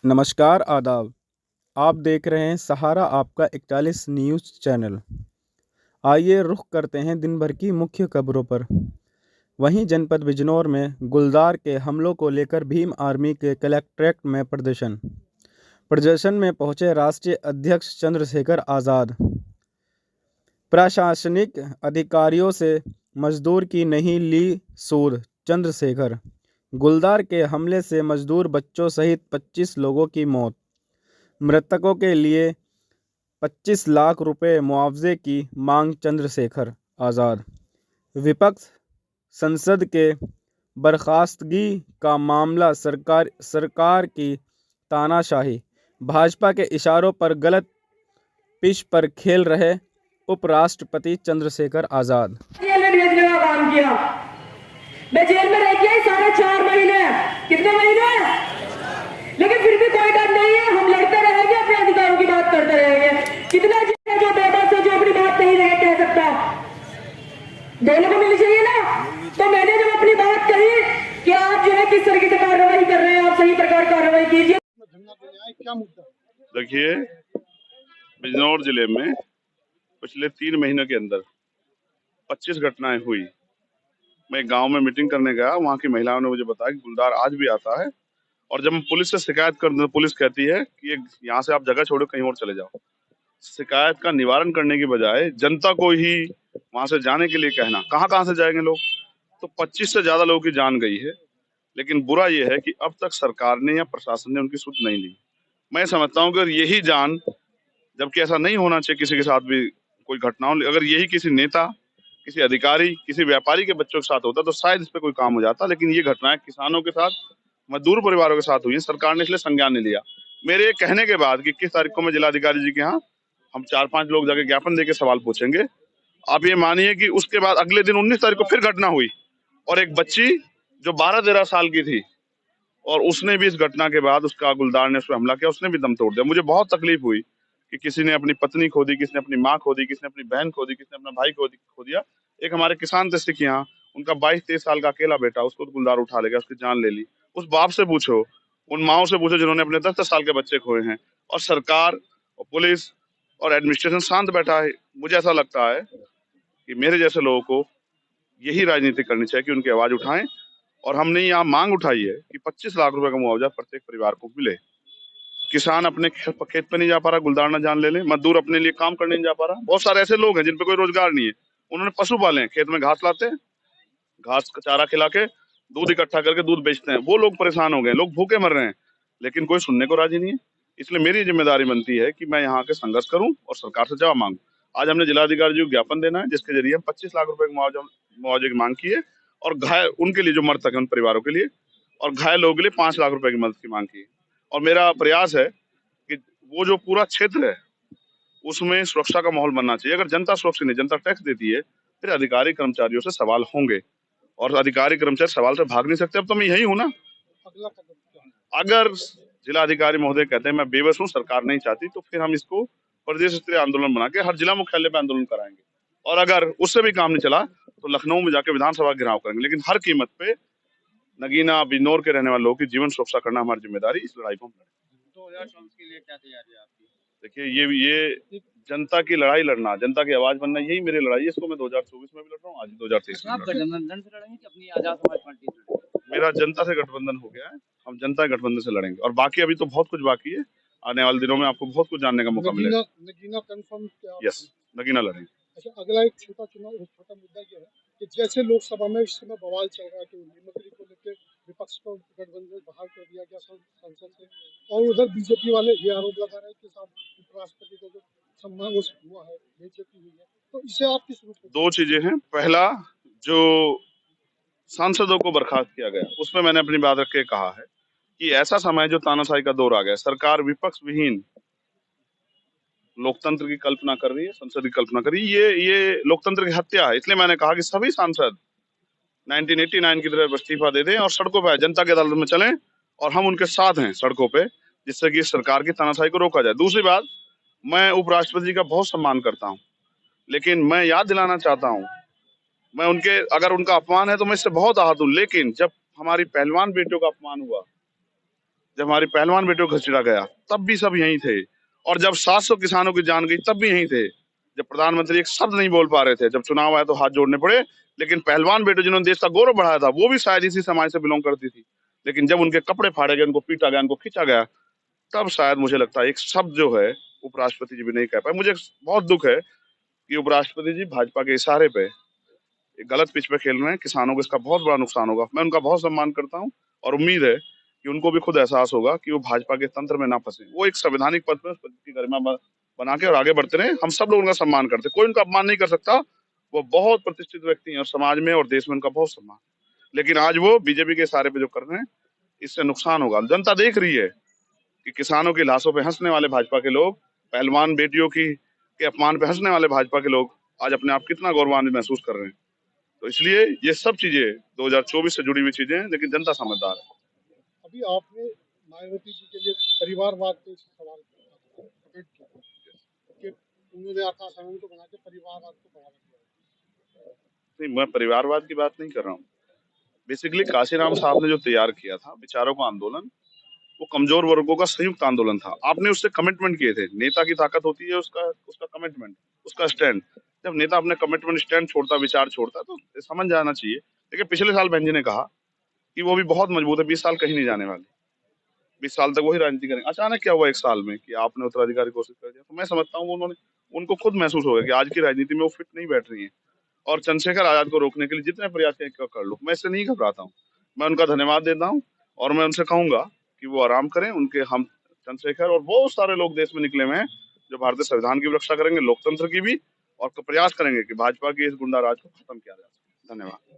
नमस्कार आदाब। आप देख रहे हैं सहारा आपका 41 न्यूज़ चैनल। आइए रुख करते हैं दिन भर की मुख्य खबरों पर। वहीं जनपद बिजनौर में गुलदार के हमलों को लेकर भीम आर्मी के कलेक्ट्रेट में प्रदर्शन में पहुंचे राष्ट्रीय अध्यक्ष चंद्रशेखर आज़ाद। प्रशासनिक अधिकारियों से मजदूर की नहीं ली सूद, चंद्रशेखर। गुलदार के हमले से मजदूर बच्चों सहित 25 लोगों की मौत। मृतकों के लिए 25 लाख रुपए मुआवजे की मांग, चंद्रशेखर आज़ाद। विपक्ष संसद के बर्खास्तगी का मामला सरकार की तानाशाही। भाजपा के इशारों पर गलत पिच पर खेल रहे उपराष्ट्रपति चंद्रशेखर आज़ाद। काम किया, मैं जेल में रह गया 4.5 महीने, कितने महीने, लेकिन फिर भी कोई डर नहीं है। हम लड़ते रहेंगे, अपने अधिकारों की बात करते रहेंगे। कितना जो बेबस है, जो अपनी बात नहीं कह सकता, दोनों को मिलनी चाहिए ना। तो मैंने जब अपनी बात कही कि आप जो है किस तरीके से कार्रवाई कर रहे हैं, आप सही प्रकार कार्रवाई कीजिए। क्या मुद्दा? देखिए, बिजनौर जिले में पिछले 3 महीनों के अंदर 25 घटनाएं हुई। मैं गांव में मीटिंग करने गया, वहां की महिलाओं ने मुझे बताया कि गुलदार आज भी आता है, और जब हम पुलिस से शिकायत करते हैं, पुलिस कहती है कि यहाँ से आप जगह छोड़ो, कहीं और चले जाओ। शिकायत का निवारण करने की बजाय जनता को ही वहां से जाने के लिए कहना, कहाँ से जाएंगे लोग। तो 25 से ज्यादा लोगों की जान गई है। लेकिन बुरा यह है कि अब तक सरकार ने या प्रशासन ने उनकी सुध नहीं ली। मैं समझता हूँ कि यही जान, जबकि ऐसा नहीं होना चाहिए किसी के साथ भी कोई घटना हो, अगर यही किसी नेता, किसी अधिकारी, किसी व्यापारी के बच्चों के साथ होता तो शायद इस पे कोई काम हो जाता। लेकिन ये घटनाएं किसानों के साथ, मजदूर परिवारों के साथ हुई है, सरकार ने इसलिए संज्ञान नहीं लिया। मेरे कहने के बाद कि 21 तारीख को मैं जिलाधिकारी जी के यहाँ हम 4-5 लोग जाके ज्ञापन देके सवाल पूछेंगे। आप ये मानिए कि उसके बाद अगले दिन 19 तारीख को फिर घटना हुई, और एक बच्ची जो 12-13 साल की थी, और उसने भी इस घटना के बाद उसका गुलदार ने उस पर हमला किया, उसने भी दम तोड़ दिया। मुझे बहुत तकलीफ हुई कि किसी ने अपनी पत्नी खो दी, किसी ने अपनी माँ खो दी, किसी ने अपनी बहन खो दी, किसी ने अपना भाई खो दिया। एक हमारे किसान थे सिख यहाँ, उनका 22-23 साल का अकेला बेटा, उसको गुलदार उठा ले गया, उसकी जान ले ली। उस बाप से पूछो, उन माओ से पूछो जिन्होंने अपने 10-10 साल के बच्चे खोए हैं, और सरकार और पुलिस और एडमिनिस्ट्रेशन शांत बैठा है। मुझे ऐसा लगता है कि मेरे जैसे लोगों को यही राजनीति करनी चाहिए कि उनकी आवाज उठाएं। और हमने यहाँ मांग उठाई है कि 25 लाख रुपए का मुआवजा प्रत्येक परिवार को मिले। किसान अपने खेत पे नहीं जा पा रहा, गुलदार ना जान ले ले। मजदूर अपने लिए काम करने नहीं जा पा रहा। बहुत सारे ऐसे लोग हैं जिन पे कोई रोजगार नहीं है, उन्होंने पशु पाले हैं, खेत में घास लाते हैं, घास का चारा खिला के दूध इकट्ठा करके दूध बेचते हैं। वो लोग परेशान हो गए, लोग भूखे मर रहे हैं, लेकिन कोई सुनने को राजी नहीं है। इसलिए मेरी जिम्मेदारी बनती है कि मैं यहाँ के संघर्ष करूं और सरकार से जवाब मांगू। आज हमने जिलाधिकारी जी को ज्ञापन देना है, जिसके जरिए हम 25 लाख रुपए मुआवजे की मांग की है, और घायल उनके लिए जो मृतक है उन परिवारों के लिए, और घायल लोगों के लिए 5 लाख रुपए की मदद की मांग की है। और मेरा प्रयास है कि वो जो पूरा क्षेत्र है उसमें सुरक्षा का माहौल बनना चाहिए। अगर जनता सुरक्षित नहीं, जनता टैक्स देती है, फिर अधिकारी कर्मचारियों से सवाल होंगे, और अधिकारी कर्मचारी सवाल से भाग नहीं सकते। अब तो मैं यही हूँ ना। अगर जिलाधिकारी महोदय कहते हैं मैं बेबस हूँ, सरकार नहीं चाहती, तो फिर हम इसको प्रदेश स्तरीय आंदोलन बना के हर जिला मुख्यालय पे आंदोलन कराएंगे। और अगर उससे भी काम नहीं चला तो लखनऊ में जाके विधानसभा घेराव करेंगे। लेकिन हर कीमत पे नगीना बिजनौर के रहने वाले लोगों की जीवन सुरक्षा करना हमारी जिम्मेदारी। इस लड़ाई को हम लड़ेंगे। 2024 के लिए क्या तैयारी है आपकी? देखिए, ये जनता की लड़ाई लड़ना, जनता की आवाज बनना, यही मेरी लड़ाई है। इसको मैं 2024 में भी लड़ रहा हूँ, आज 2023 में आप गठबंधन से लड़ेंगे कि अपनी आजाद समाज पार्टी से लड़ेंगे? मेरा जनता से गठबंधन हो गया है, हम जनता के गठबंधन से लड़ेंगे। और बाकी अभी तो बहुत कुछ बाकी है, आने वाले दिनों में आपको बहुत कुछ जानने का मौका मिलेगा। नगीना कंफर्म क्या? यस, नगीना लड़ेंगे। अच्छा, अगला एक छोटा मुद्दा ये है कि जैसे लोकसभा में इस समय बवाल चल रहा है कि मुख्यमंत्री को लेकर विपक्ष को गठबंधन बाहर कर दिया गया संसद से, और उधर बीजेपी वाले ये आरोप लगा रहे हैं कि उपराष्ट्रपति को जो सम्मान हुआ है, बेइज्जती हुई है, तो इसे आप किस रूप में? 2 चीजें हैं। पहला, जो सांसदों को बर्खास्त किया गया, उसमें मैंने अपनी बात रख के कहा है कि ऐसा समय जो तानाशाही का दौर आ गया, सरकार विपक्ष विहीन लोकतंत्र की कल्पना कर रही है, संसद की कल्पना कर रही है। ये लोकतंत्र की हत्या है। इसलिए मैंने कहा कि सभी सांसद 1989 की तरह इस्तीफा दे दें और सड़कों पर जनता की अदालत में चलें, और हम उनके साथ हैं सड़कों पे, जिससे कि सरकार की तानाशाही को रोका जाए। दूसरी बात, मैं उपराष्ट्रपति जी का बहुत सम्मान करता हूँ, लेकिन मैं याद दिलाना चाहता हूँ, मैं अगर उनका अपमान है तो मैं इससे बहुत आहत हूँ। लेकिन जब हमारी पहलवान बेटियों का अपमान हुआ, जब हमारी पहलवान बेटियों को घसीटा गया तब भी सब यहीं थे, और जब 700 किसानों की जान गई तब भी यहीं थे। जब प्रधानमंत्री एक शब्द नहीं बोल पा रहे थे, जब चुनाव आया तो हाथ जोड़ने पड़े, लेकिन पहलवान बेटे जिन्होंने देश का गौरव बढ़ाया था वो भी शायद इसी समाज से बिलोंग करती थी, लेकिन जब उनके कपड़े फाड़े गए, उनको पीटा गया, उनको खींचा गया, तब शायद मुझे लगता है एक शब्द जो है उपराष्ट्रपति जी भी नहीं कह पाए। मुझे बहुत दुख है कि उपराष्ट्रपति जी भाजपा के इशारे पे एक गलत पिच पे खेल रहे हैं। किसानों को इसका बहुत बड़ा नुकसान होगा। मैं उनका बहुत सम्मान करता हूँ और उम्मीद है कि उनको भी खुद एहसास होगा कि वो भाजपा के तंत्र में ना फंसे। वो एक संवैधानिक पद पे उस पद की गरिमा बना के और आगे बढ़ते रहे। हम सब लोग उनका सम्मान करते, कोई उनका अपमान नहीं कर सकता। वो बहुत प्रतिष्ठित व्यक्ति हैं और समाज में और देश में उनका बहुत सम्मान। लेकिन आज वो बीजेपी के इशारे पे जो कर रहे हैं, इससे नुकसान होगा। जनता देख रही है कि किसानों की लाशों पे हंसने वाले भाजपा के लोग, पहलवान बेटियों की के अपमान पे हंसने वाले भाजपा के लोग आज अपने आप कितना गौरवान्वित महसूस कर रहे हैं। तो इसलिए ये सब चीजें 2024 से जुड़ी हुई चीजें हैं, लेकिन जनता समझदार है। अभी आपने मायावती जी के लिए परिवारवाद पे सवाल कमेंट किया कि उन्होंने आकाश आनंद को बना के परिवारवाद को बढ़ावा दिया। नहीं, मैं परिवारवाद की बात नहीं कर रहा हूँ। बेसिकली काशीराम साहब ने जो तैयार किया था विचारों का आंदोलन, वो कमजोर वर्गों का संयुक्त आंदोलन था। आपने उससे कमिटमेंट किए थे। नेता की ताकत होती है उसका कमिटमेंट, उसका स्टैंड। जब नेता अपने कमिटमेंट स्टैंड छोड़ता, विचार छोड़ता, तो समझ जाना चाहिए। देखिए, पिछले साल बहन जी ने कहा कि वो भी बहुत मजबूत है, 20 साल कहीं नहीं जाने वाले, 20 साल तक वही राजनीति करेंगे। अचानक क्या हुआ 1 साल में कि आपने उत्तराधिकारी घोषित कर दिया? तो मैं समझता हूँ उनको खुद महसूस हो गया कि आज की राजनीति में वो फिट नहीं बैठ रही है, और चंद्रशेखर आजाद को रोकने के लिए जितने प्रयास कर लो, मैं इससे नहीं घबराता हूँ। मैं उनका धन्यवाद देता हूँ और मैं उनसे कहूंगा कि वो आराम करें। उनके हम चंद्रशेखर और बहुत सारे लोग देश में निकले हुए हैं जो भारतीय संविधान की भी रक्षा करेंगे, लोकतंत्र की भी, और प्रयास करेंगे कि भाजपा के इस गुंडा राज को खत्म किया जाए। धन्यवाद।